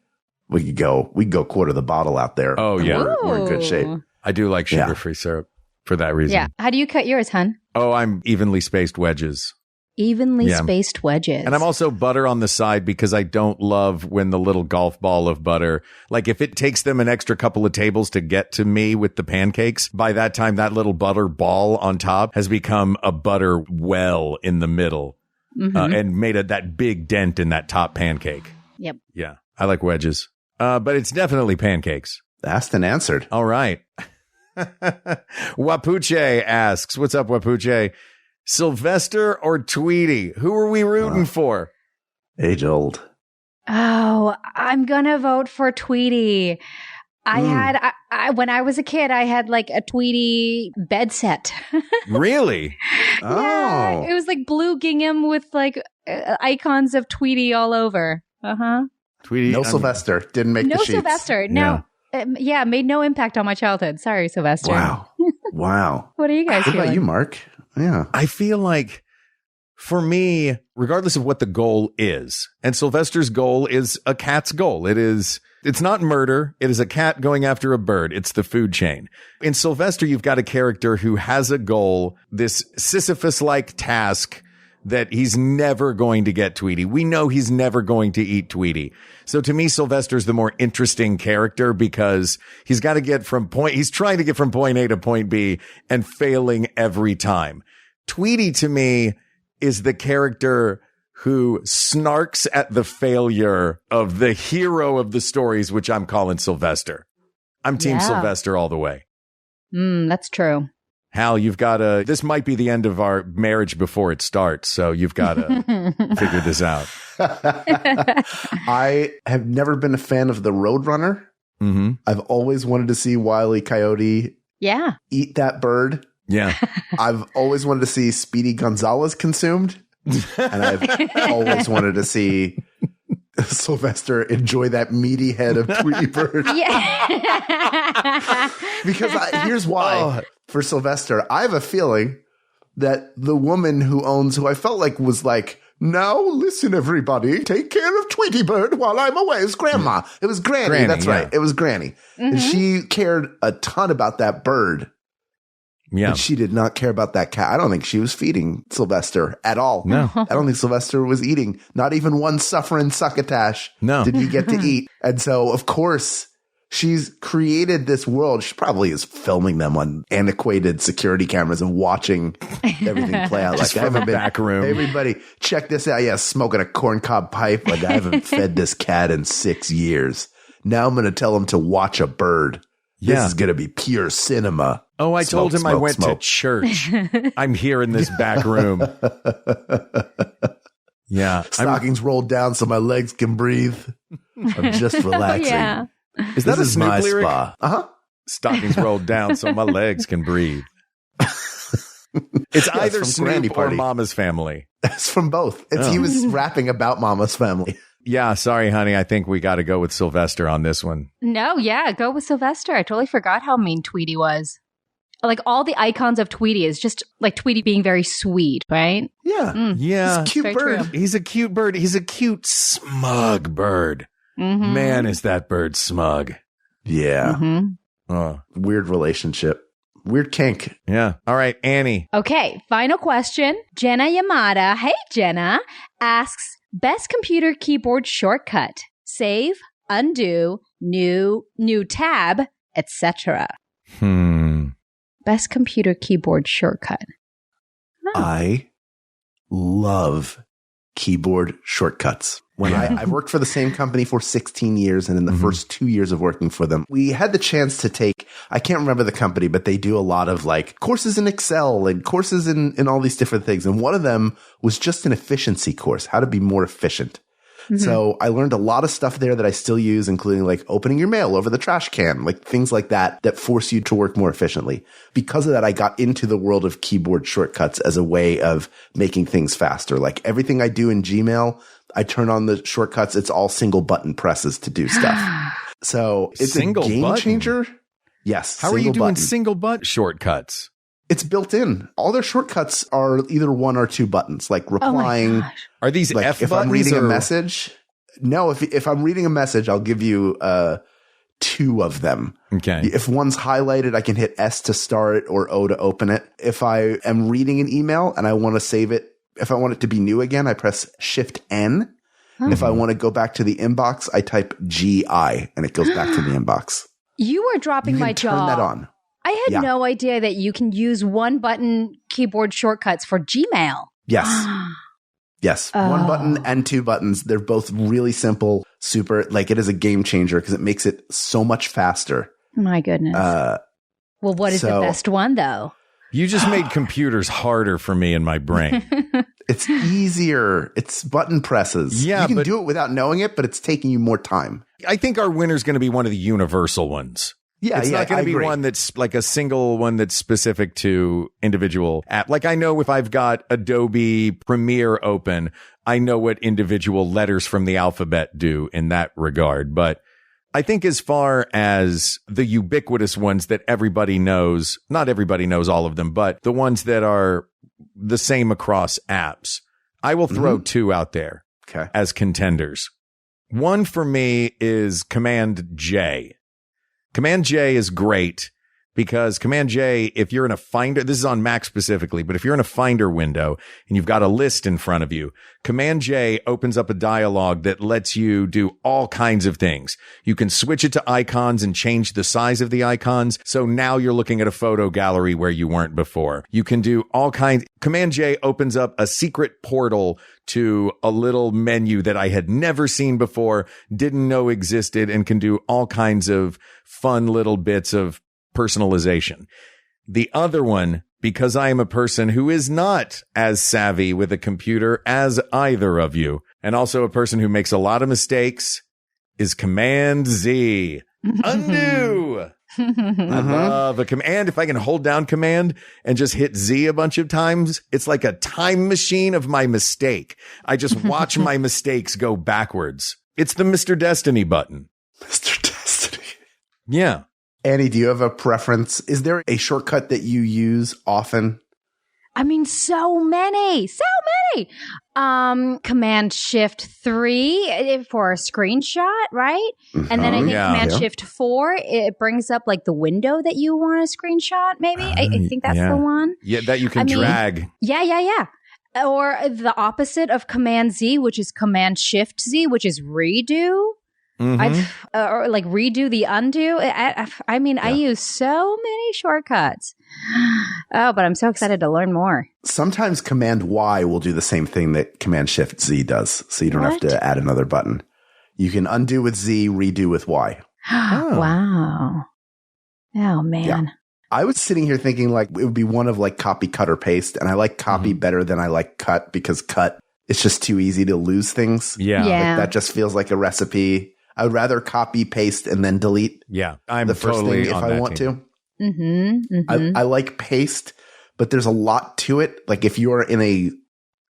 we could go quarter the bottle out there.
Oh, yeah.
We're in good shape.
I do like sugar-free syrup for that reason.
Yeah. How do you cut yours, hun?
Oh, I'm evenly spaced wedges.
Evenly spaced wedges.
And I'm also butter on the side because I don't love when the little golf ball of butter, like if it takes them an extra couple of tables to get to me with the pancakes, by that time, that little butter ball on top has become a butter well in the middle and made that big dent in that top pancake.
Yep.
Yeah. I like wedges. But it's definitely pancakes.
Asked and answered.
All right. Wapuche asks, what's up, Wapuche? Sylvester or Tweety? Who are we rooting for?
Age old.
Oh, I'm going to vote for Tweety. I when I was a kid, I had like a Tweety bed set.
Really?
Yeah, it was like blue gingham with like icons of Tweety all over.
Tweety.
No Sylvester. Didn't make the sheets.
No Sylvester. No. Yeah, made no impact on my childhood. Sorry, Sylvester.
Wow.
What are you guys feeling?
What about you, Mark? Yeah.
I feel like for me, regardless of what the goal is, and Sylvester's goal is a cat's goal. It's not murder. It is a cat going after a bird. It's the food chain. In Sylvester, you've got a character who has a goal, this Sisyphus-like task that he's never going to get Tweety. We know he's never going to eat Tweety. So to me, Sylvester's the more interesting character because he's trying to get from point A to point B and failing every time. Tweety to me is the character who snarks at the failure of the hero of the stories, which I'm calling Sylvester. I'm team Sylvester all the way.
That's true.
Hal, this might be the end of our marriage before it starts, so you've got to figure this out.
I have never been a fan of the Roadrunner. I've always wanted to see Wile E. Coyote eat that bird.
Yeah.
I've always wanted to see Speedy Gonzalez consumed. And I've always wanted to see Sylvester enjoy that meaty head of Tweety Bird. Because here's why. For Sylvester, I have a feeling that the woman who I felt like was like, now listen, everybody, take care of Tweety Bird while I'm away. It was Grandma. It was Granny. That's right. It was Granny. And she cared a ton about that bird.
Yeah.
And she did not care about that cat. I don't think she was feeding Sylvester at all.
No.
I don't think Sylvester was eating. Not even one suffering succotash
did
he get to eat. And so, of course, She's created this world. She probably is filming them on antiquated security cameras and watching everything play out.
Just from a back room.
Everybody, check this out. Yeah, smoking a corncob pipe. Like, I haven't fed this cat in 6 years. Now I'm going to tell him to watch a bird. This is going to be pure cinema.
Oh, I told him I went to church. I'm here in this back room. Yeah.
Stockings rolled down so my legs can breathe. I'm just relaxing.
Yeah.
Is that
This
a
is my
Snoop lyric?
spa. Uh-huh.
Stockings rolled down so my legs can breathe. It's either
from
Snoop
Granny
or
Party.
Mama's Family.
It's from both. He was rapping about Mama's Family.
Yeah, sorry, honey. I think we got to go with Sylvester on this one.
No, yeah, go with Sylvester. I totally forgot how mean Tweety was. Like, all the icons of Tweety is just like Tweety being very sweet, right?
Yeah.
Yeah.
He's a cute
Very
bird.
true.
He's a cute bird. He's a cute, smug bird.
Mm-hmm.
Man, is that bird smug.
Yeah.
Mm-hmm.
Oh,
Weird relationship. Weird kink.
yeah. All right, Annie.
Okay, final question. Jenna Yamada, hey Jenna, asks, best computer keyboard shortcut. Save, undo, new tab, etc. Best computer keyboard shortcut.
I love keyboard shortcuts. When I've worked for the same company for 16 years, and in the first 2 years of working for them, we had the chance to take, I can't remember the company, but they do a lot of like courses in Excel and courses in all these different things. And one of them was just an efficiency course, how to be more efficient. So I learned a lot of stuff there that I still use, including like opening your mail over the trash can, like things like that force you to work more efficiently. Because of that, I got into the world of keyboard shortcuts as a way of making things faster. Like everything I do in Gmail, I turn on the shortcuts. It's all single button presses to do stuff. So it's
Single
a game
button?
changer. Yes.
How are you
single
doing
button.
single butt shortcuts?
It's built in. All their shortcuts are either one or two buttons, like replying.
gosh.
Are these
Like
F
if
buttons?
I'm reading a
or-
message, no, if I'm reading a message, I'll give you two of them.
Okay.
If one's highlighted, I can hit S to start it or O to open it. If I am reading an email and I want to save it, if I want it to be new again, I press Shift N. If I want to go back to the inbox, I type GI and it goes back to the inbox.
You are dropping
You can
my
turn
jaw.
that on.
I had
Yeah.
no idea that you can use one button keyboard shortcuts for Gmail.
Yes. Yes. One
Oh.
button and two buttons. They're both really simple, super, like it is a game changer because it makes it so much faster.
My goodness. Well, what is the
so-
best one, though?
You just made computers harder for me in my brain.
It's easier. It's button presses.
Yeah,
you can
but-
do it without knowing it, but it's taking you more time.
I think our winner's going to be one of the universal ones.
Yeah,
It's not going
I
to be
agree.
one that's like a single one that's specific to individual app. Like I know if I've got Adobe Premiere open, I know what individual letters from the alphabet do in that regard. But I think as far as the ubiquitous ones that everybody knows, not everybody knows all of them, but the ones that are the same across apps, I will throw two out there
Okay.
as contenders. One for me is Command J. Command J is great because Command J, if you're in a Finder, this is on Mac specifically, but if you're in a Finder window and you've got a list in front of you, Command J opens up a dialog that lets you do all kinds of things. You can switch it to icons and change the size of the icons. So now you're looking at a photo gallery where you weren't before. You can do all kinds. Command J opens up a secret portal to a little menu that I had never seen before, didn't know existed, and can do all kinds of fun little bits of personalization. The other one, because I am a person who is not as savvy with a computer as either of you, and also a person who makes a lot of mistakes, is Command Z. Undo. I love a command. If I can hold down Command and just hit Z a bunch of times, it's like a time machine of my mistake. I just watch my mistakes go backwards. It's the Mr. Destiny button.
Mr. Destiny.
Yeah.
Annie, do you have a preference? Is there a shortcut that you use often?
I mean, so many. Command Shift 3 for a screenshot, right? And then I think
Yeah.
Command
Yeah.
Shift 4, it brings up like the window that you want to screenshot, maybe. I think that's
yeah.
the one.
Yeah, that you can
I mean-
drag.
Yeah. Or the opposite of Command Z, which is Command Shift Z, which is redo. or like redo the undo. I mean, I use so many shortcuts. Oh, but I'm so excited to learn more.
Sometimes Command Y will do the same thing that Command Shift Z does, so you don't have to add another button. You can undo with Z, redo with Y.
Wow. Oh, man.
Yeah. I was sitting here thinking like it would be one of like copy, cut, or paste, and I like copy better than I like cut because cut, it's just too easy to lose things.
Yeah.
Like, that just feels like a recipe. I would rather copy, paste, and then delete.
Yeah. I'm
the first
totally
thing if I want
team.
to. I like paste, but there's a lot to it. Like if you're in a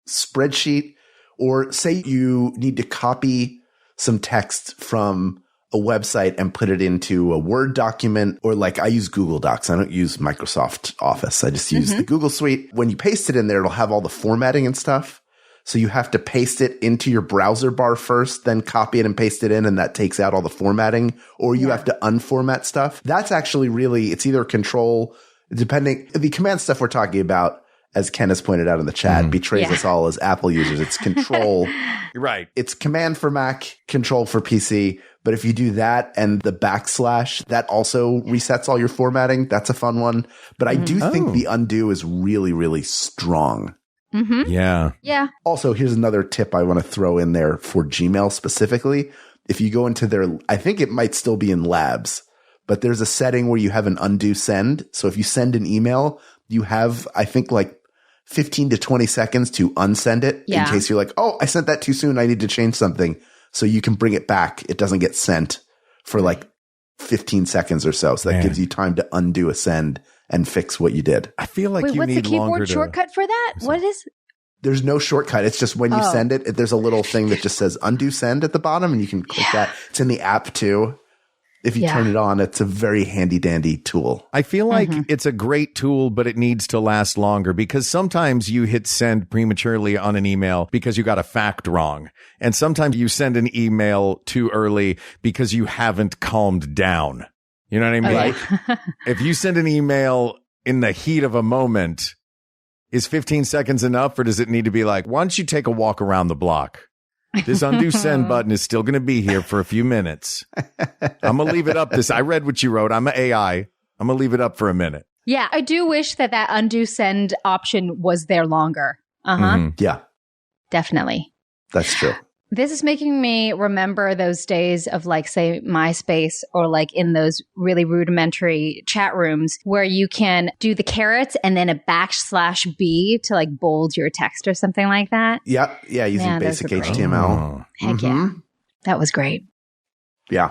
spreadsheet, or say you need to copy some text from a website and put it into a Word document, or like I use Google Docs. I don't use Microsoft Office. I just use the Google Suite. When you paste it in there, it'll have all the formatting and stuff. So you have to paste it into your browser bar first, then copy it and paste it in, and that takes out all the formatting, or you have to unformat stuff. That's actually really, it's either control, depending, the command stuff we're talking about, as Ken has pointed out in the chat, betrays us all as Apple users. It's control.
Right.
It's command for Mac, control for PC. But if you do that and the backslash, that also resets all your formatting. That's a fun one. But I do think the undo is really, really strong.
Yeah.
Yeah.
Also, here's another tip I want to throw in there for Gmail specifically. If you go into their, I think it might still be in labs, but there's a setting where you have an undo send. So if you send an email, you have, I think, like 15 to 20 seconds to unsend it in case you're like, oh, I sent that too soon. I need to change something. So you can bring it back. It doesn't get sent for like 15 seconds or so. So that gives you time to undo a send and fix what you did.
I feel like
Wait,
you
what's
need
the keyboard
longer
shortcut for that? What is?
There's no shortcut. It's just when you send it, there's a little thing that just says undo send at the bottom, and you can click that. It's in the app too. If you turn it on, it's a very handy dandy tool.
I feel like it's a great tool, but it needs to last longer, because sometimes you hit send prematurely on an email because you got a fact wrong. And sometimes you send an email too early because you haven't calmed down. You know what I mean?
Right.
If you send an email in the heat of a moment, is 15 seconds enough, or does it need to be like, why don't you take a walk around the block? This undo send button is still going to be here for a few minutes. I'm going to leave it up. I read what you wrote. I'm an AI. I'm going to leave it up for a minute.
Yeah, I do wish that undo send option was there longer.
Yeah,
Definitely.
that's true.
This is making me remember those days of like, say, MySpace, or like in those really rudimentary chat rooms where you can do the carrots and then a /B to like bold your text or something like that.
Yeah, using basic
those were great.
HTML.
Heck yeah. That was great.
Yeah.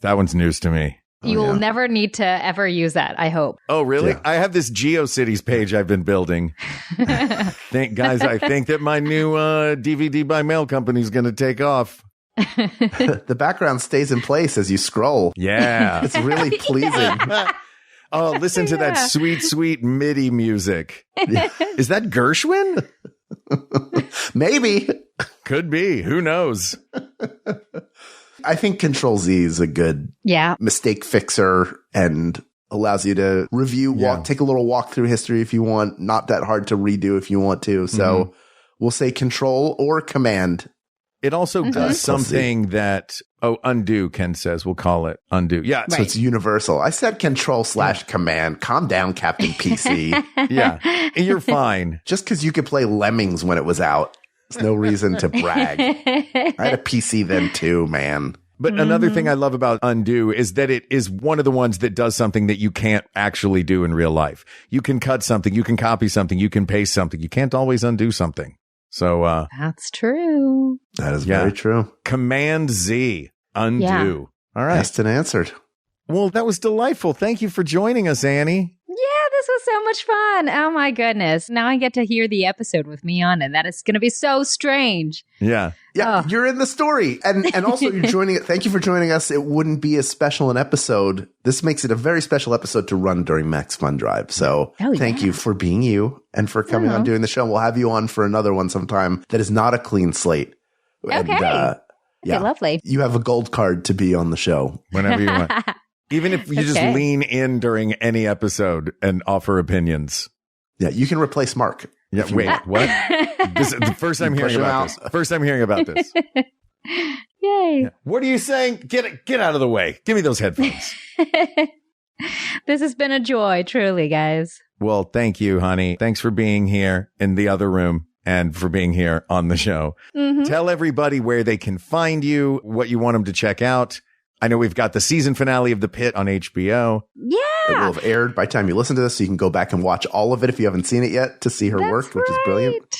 That one's news to me.
You will never need to ever use that, I hope.
Oh, really?
Yeah.
I have this GeoCities page I've been building. I think that my new DVD by mail company is going to take off.
The background stays in place as you scroll.
Yeah.
It's really pleasing.
Oh, listen to that sweet, sweet MIDI music. Is that Gershwin?
Maybe.
Could be. Who knows?
I think Control Z is a good mistake fixer and allows you to review, take a little walk through history if you want. Not that hard to redo if you want to. So we'll say Control or Command.
It also does something that, undo, Ken says. We'll call it undo. Yeah.
So it's universal. I said Control/Command. Calm down, Captain PC.
Yeah. You're fine.
Just because you could play Lemmings when it was out. There's no reason to brag. I had a PC then too, man.
But another thing I love about undo is that it is one of the ones that does something that you can't actually do in real life. You can cut something, you can copy something, you can paste something. You can't always undo something. So
that's true.
That is very true.
Command Z, undo.
Yeah.
All right.
Asked and answered.
Well, that was delightful. Thank you for joining us, Annie.
Yeah, this was so much fun. Oh my goodness. Now I get to hear the episode with me on it. That is going to be so strange.
Yeah.
Yeah, you're in the story. And also you're joining it. Thank you for joining us. It wouldn't be as special an episode. This makes it a very special episode to run during Max Fun Drive. So thank you for being you and for coming on doing the show. We'll have you on for another one sometime that is not a clean slate.
Okay.
And,
Okay, lovely.
You have a gold card to be on the show.
Whenever you want. Even if you just lean in during any episode and offer opinions.
Yeah, you can replace Mark.
Yeah, wait, what? This is the first time hearing about this. First time hearing about this.
Yay.
What are you saying? Get out of the way. Give me those headphones.
This has been a joy, truly, guys.
Well, thank you, honey. Thanks for being here in the other room and for being here on the show.
Mm-hmm.
Tell everybody where they can find you, what you want them to check out. I know we've got the season finale of The Pit on HBO.
Yeah.
It will have aired by the time you listen to this, so you can go back and watch all of it if you haven't seen it yet to see her work, which is brilliant.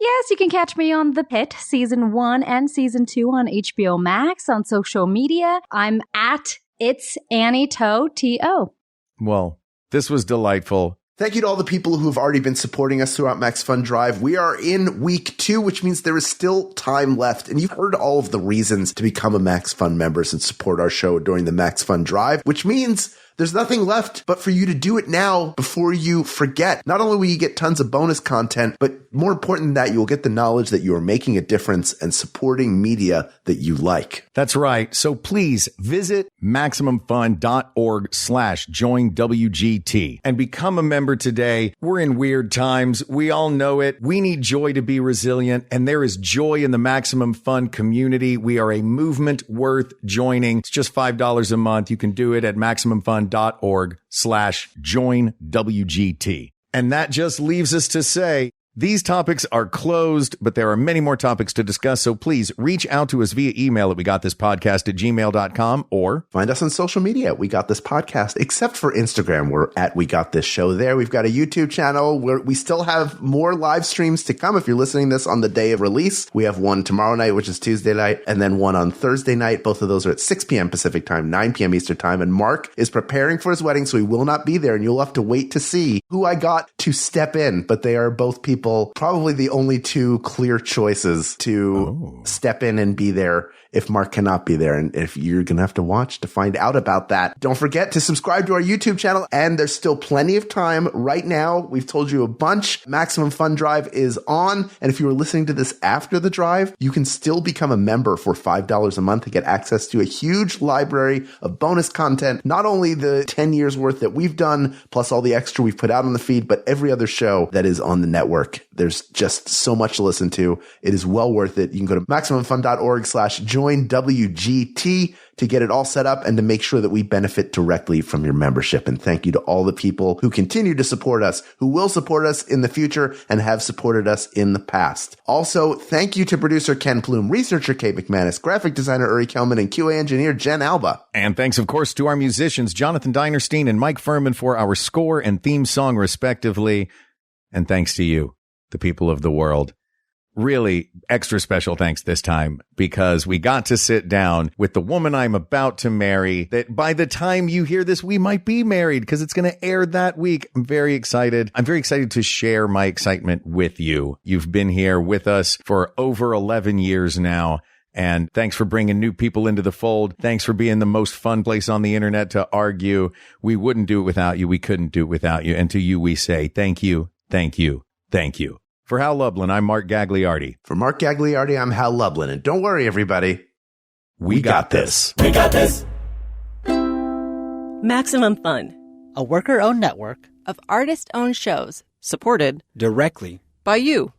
Yes, you can catch me on The Pit, Season 1 and Season 2 on HBO Max, on social media. I'm at It's Annie To, T-O.
Well, this was delightful.
Thank you to all the people who have already been supporting us throughout Max Fun Drive. We are in week 2, which means there is still time left. And you've heard all of the reasons to become a Max Fun member and support our show during the Max Fun Drive, which means there's nothing left but for you to do it now before you forget. Not only will you get tons of bonus content, but more important than that, you will get the knowledge that you are making a difference and supporting media that you like.
That's right. So please visit MaximumFun.org/joinWGT and become a member today. We're in weird times. We all know it. We need joy to be resilient, and there is joy in the Maximum Fun community. We are a movement worth joining. It's just $5 a month. You can do it at MaximumFun.org/joinWGT. And that just leaves us to say, these topics are closed, but there are many more topics to discuss. So please reach out to us via email at wegotThisPodcast@gmail.com or
find us on social media at We Got This Podcast, except for Instagram. We're at We Got This Show there. We've got a YouTube channel where we still have more live streams to come. If you're listening to this on the day of release, we have one tomorrow night, which is Tuesday night, and then one on Thursday night. Both of those are at 6 p.m. Pacific time, 9 p.m. Eastern time. And Mark is preparing for his wedding, so he will not be there. And you'll have to wait to see who I got to step in. But they are both people, probably the only two clear choices to step in and be there if Mark cannot be there. And if you're going to have to watch to find out about that, don't forget to subscribe to our YouTube channel. And there's still plenty of time right now. We've told you a bunch. Maximum Fun Drive is on. And if you were listening to this after the drive, you can still become a member for $5 a month to get access to a huge library of bonus content. Not only the 10 years worth that we've done, plus all the extra we've put out on the feed, but every other show that is on the network. There's just so much to listen to. It is well worth it. You can go to MaximumFun.org/joinWGT to get it all set up and to make sure that we benefit directly from your membership. And thank you to all the people who continue to support us, who will support us in the future and have supported us in the past. Also, thank you to producer Ken Plume, researcher Kate McManus, graphic designer Uri Kelman, and QA engineer Jen Alba.
And thanks, of course, to our musicians, Jonathan Dinerstein and Mike Furman, for our score and theme song, respectively. And thanks to you, the people of the world. Really extra special thanks this time because we got to sit down with the woman I'm about to marry, that by the time you hear this, we might be married because it's going to air that week. I'm very excited. I'm very excited to share my excitement with you. You've been here with us for over 11 years now. And thanks for bringing new people into the fold. Thanks for being the most fun place on the internet to argue. We wouldn't do it without you. We couldn't do it without you. And to you, we say thank you, thank you, thank you. For Hal Lublin, I'm Mark Gagliardi.
For Mark Gagliardi, I'm Hal Lublin. And don't worry, everybody. We got this.
We got this.
Maximum Fun,
a worker-owned network
of artist-owned shows
supported
directly
by you.